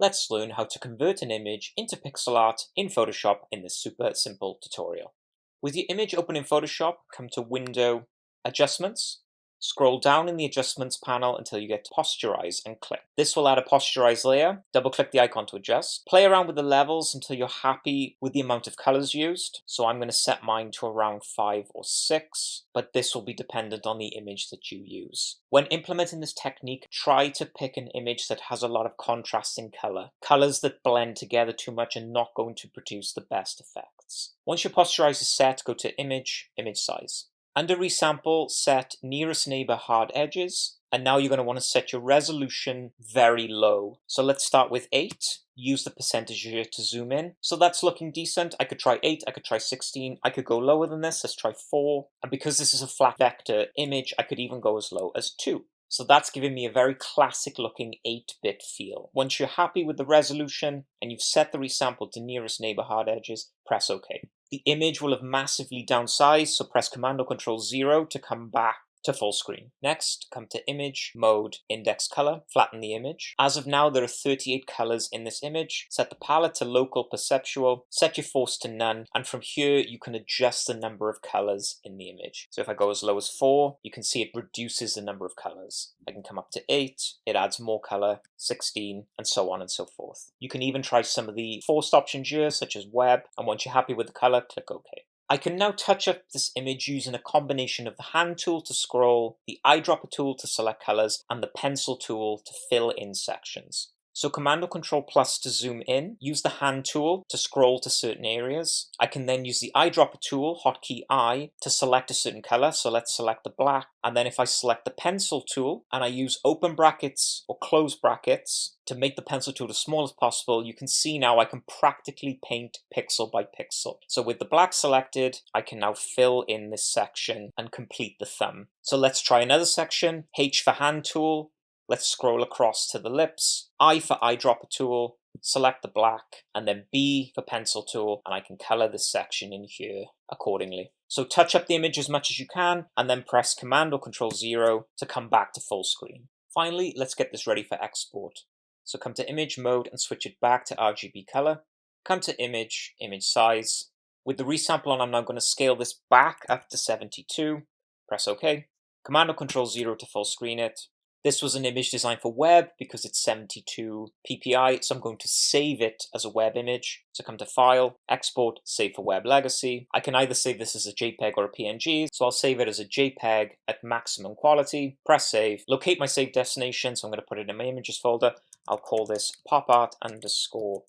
let's learn how to convert an image into pixel art in Photoshop in this super simple tutorial. With your image open in Photoshop, come to Window, Adjustments, scroll down in the Adjustments panel until you get to Posterize and click. This will add a Posterize layer. Double-click the icon to adjust. Play around with the levels until you're happy with the amount of colors used. So I'm going to set mine to around 5 or 6, but this will be dependent on the image that you use. When implementing this technique, try to pick an image that has a lot of contrasting color. Colors that blend together too much are not going to produce the best effects. Once your Posterize is set, go to Image, Image Size. Under Resample, set Nearest Neighbor Hard Edges, and now you're going to want to set your resolution very low. So let's start with 8. Use the percentage here to zoom in. So that's looking decent. I could try 8, I could try 16, I could go lower than this, let's try 4. And because this is a flat vector image, I could even go as low as 2. So that's giving me a very classic looking 8-bit feel. Once you're happy with the resolution and you've set the resample to Nearest Neighbor Hard Edges, press OK. The image will have massively downsized, so press Command or Control 0 to come back to full screen. Next, come to Image, Mode, Index Color, flatten the image. As of now, there are 38 colors in this image. Set the palette to Local Perceptual, set your force to none, and from here you can adjust the number of colors in the image. So if I go as low as 4, you can see it reduces the number of colors. I can come up to 8, it adds more color, 16, and so on and so forth. You can even try some of the forced options here, such as Web, and once you're happy with the color, click OK. I can now touch up this image using a combination of the hand tool to scroll, the eyedropper tool to select colors, and the pencil tool to fill in sections. So Command or Control Plus to zoom in, use the hand tool to scroll to certain areas. I can then use the eyedropper tool, hotkey I, to select a certain color. So let's select the black. And then if I select the pencil tool and I use open brackets or close brackets to make the pencil tool as small as possible, you can see now I can practically paint pixel by pixel. So with the black selected, I can now fill in this section and complete the thumb. So let's try another section. H for hand tool. Let's scroll across to the lips. I for eyedropper tool, select the black, and then B for pencil tool, and I can color this section in here accordingly. So touch up the image as much as you can, and then press Command or Control 0 to come back to full screen. Finally, let's get this ready for export. So come to Image Mode and switch it back to RGB color. Come to Image, Image Size. With the resample on, I'm now going to scale this back up to 72. Press OK. Command or Control 0 to full screen it. This was an image designed for web because it's 72 ppi, so I'm going to save it as a web image. So come to File, Export, Save for Web Legacy. I can either save this as a JPEG or a PNG, so I'll save it as a JPEG at maximum quality. Press Save. Locate my saved destination, so I'm going to put it in my Images folder. I'll call this popart_pixel.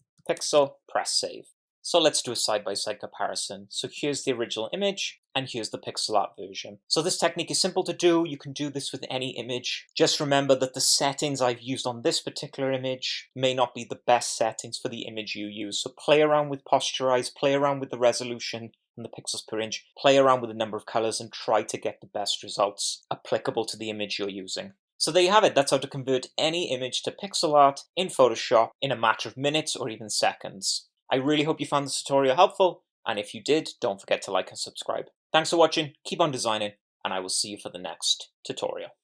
Press Save. So let's do a side-by-side comparison. So here's the original image, and here's the pixel art version. So this technique is simple to do. You can do this with any image. Just remember that the settings I've used on this particular image may not be the best settings for the image you use. So play around with Posterize, play around with the resolution and the pixels per inch, play around with the number of colors, and try to get the best results applicable to the image you're using. So there you have it. That's how to convert any image to pixel art in Photoshop in a matter of minutes or even seconds. I really hope you found this tutorial helpful, and if you did, don't forget to like and subscribe. Thanks for watching, keep on designing, and I will see you for the next tutorial.